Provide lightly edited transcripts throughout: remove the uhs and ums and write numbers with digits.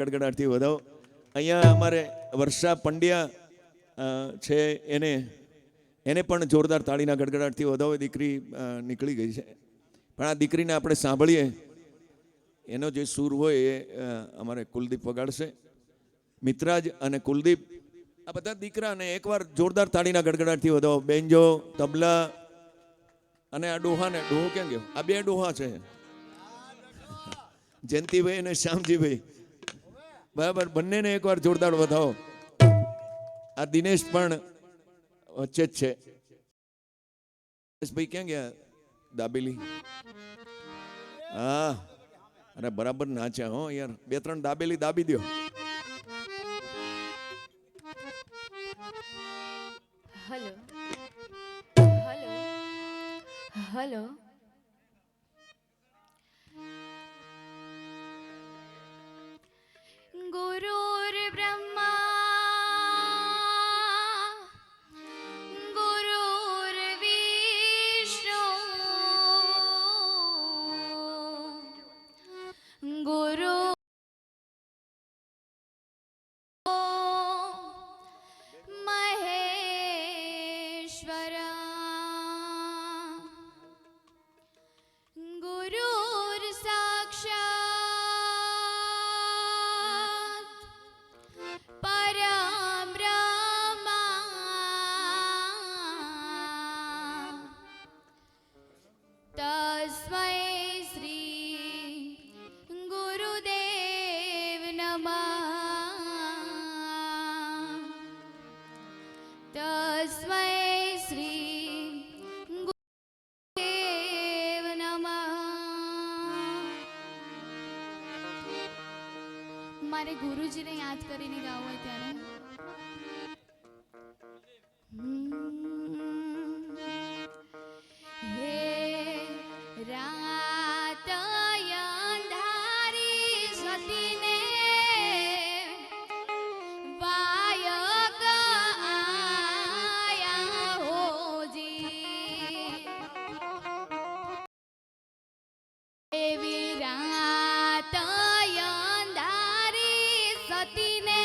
ગડગડાટથી વધાવો. અહીંયા અમારે વર્ષા પંડ્યા છે, એને પણ જોરદાર તાળીના ગડગડાટથી વધાવો. દીકરી નીકળી ગઈ છે, પણ આ દીકરીને આપણે સાંભળીએ. એનો જે સૂર હોય એ અમારે કુલદીપ વગાડશે. મિત્રાજ અને કુલદીપ આ બધા દીકરાને એકવાર જોરદાર તાળીના ગડગડાટથી વધાવો. બેન્જો, તબલા અને આ ડોહાને, ડોહો ક્યાં ગયો? આ બે ડોહા છે, જયંતિભાઈ અને શ્યામજીભાઈ. બરાબર, બંનેને એકવાર જોરદાર વધાવો. આ દિનેશ પણ વચ્ચે જ છે. ભાઈ ક્યાં ગયા? દાબેલી. હા, અરે બરાબર નાચ્યા હો યાર. 2-3 દાબેલી દાબી દો. Hello hello hello. ગુરુર બ્રહ્મા ગુરુર વિષ્ણુ ગુરુ મહેશ્વર ગુરુર સાક્ષાત પરમ બ્રહ્મા તસ્મૈ શ્રી ગુરુદેવ નમઃ. તસ્મૈ શ્રી ગુરુદેવ નમઃ. મારે ગુરુજીને યાદ કરીને ગાવું હોય ત્યારે હે રાત અંધારી સતીને વાયક આયા હોજી. એવી રાત અંધારી સતીને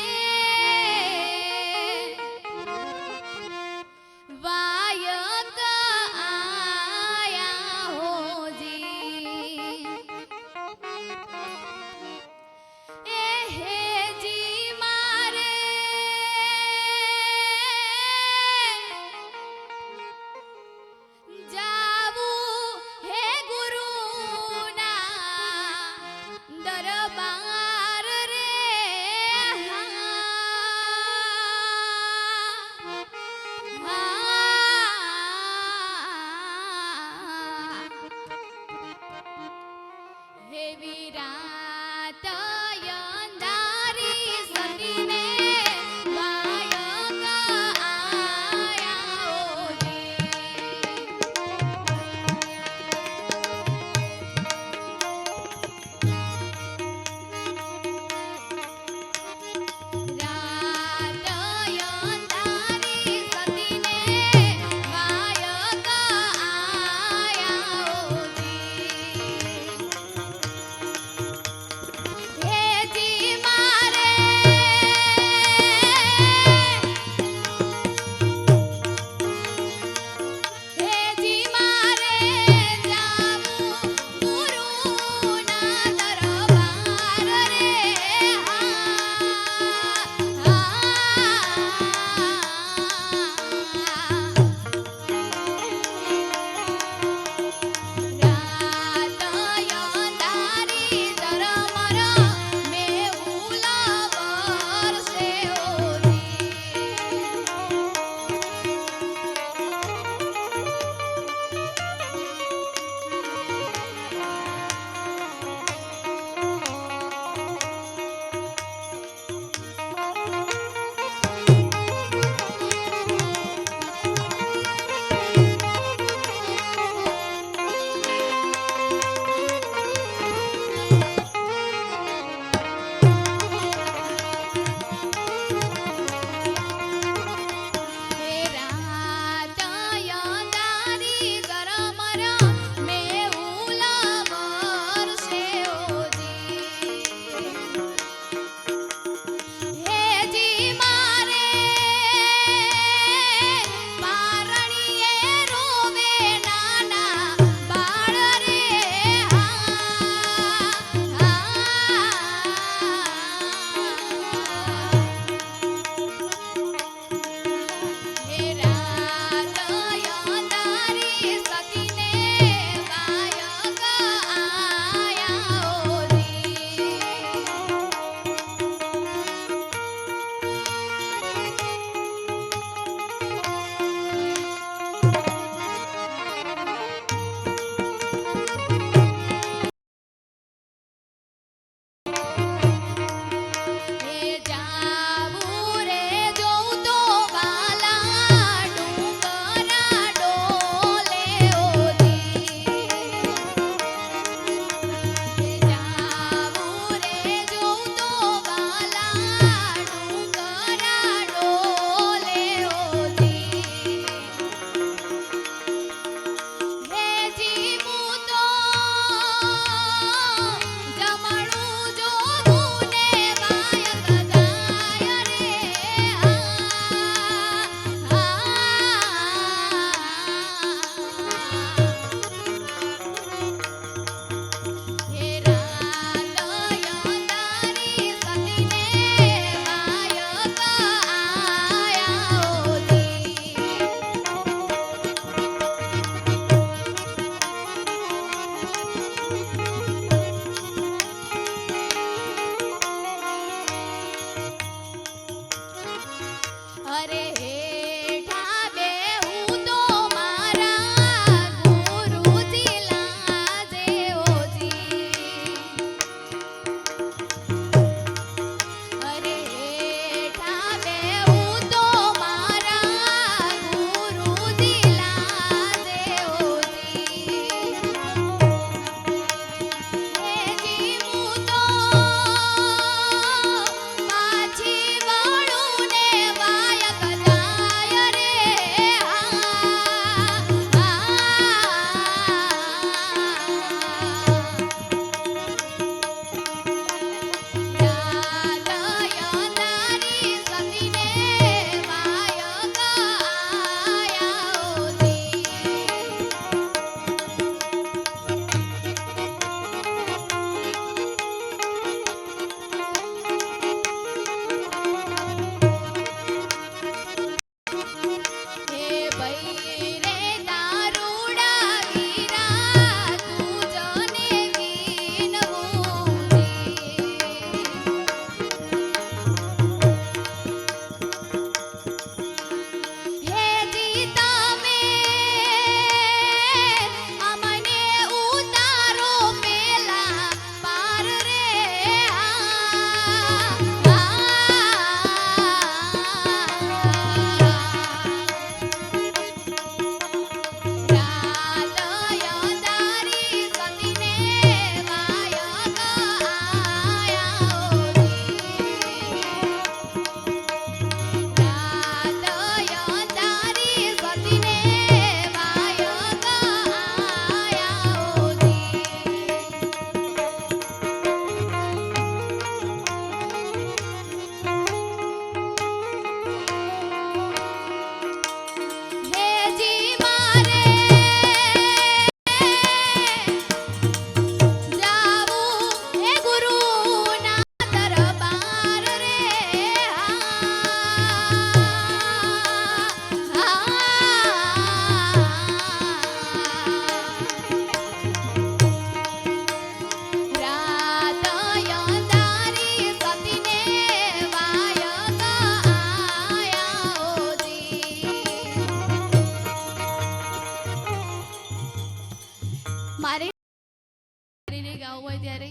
ગાવું હોય ત્યારે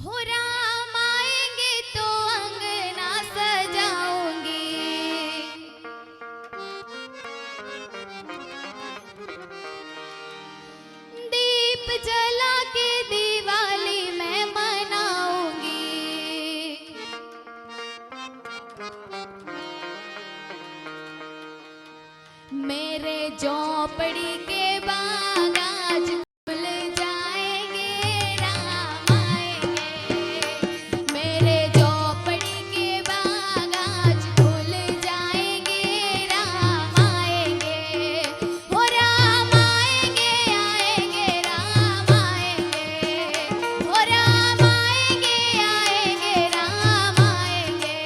हो राम आएंगे तो अंगना सजाऊंगी दीप जला के दिवाली मैं मनाऊंगी मेरे झोपड़ी के बाग आज खुल जाएंगे राम आएंगे मेरे झोपड़ी के बाग आज खुल जाएंगे राम आएंगे हो राम आएंगे आएंगे राम आएंगे हो राम आएंगे आएंगे राम आएंगे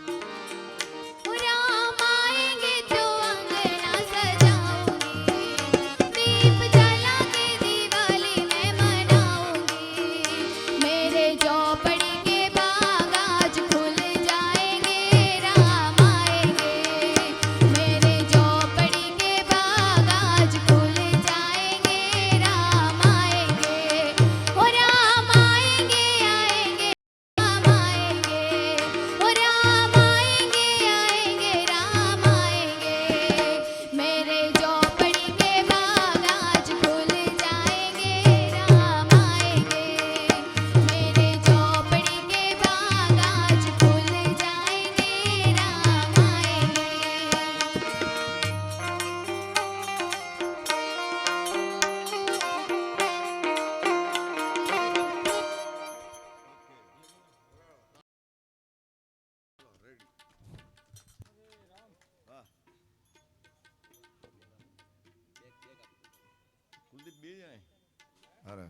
हो राम आएंगे तो अंगना सजाऊंगी दीप जला के दिवाली मैं मनाऊंगी मेरे झोपड़ी के बाग आज खुल जाएंगे राम आएंगे मेरे झोपड़ी के बाग आज खुल जाएंगे राम आएंगे हो राम आएंगे आएंगे राम आएंगे हो राम आएंगे आएंगे राम आएंगे मेरे झोपड़ी के बाग आज खुल जाएंगे राम आएंगे मेरे झोपड़ी के बाग आज खुल जाएंगे राम आएंगे કુલદીપ બે જણાય અરે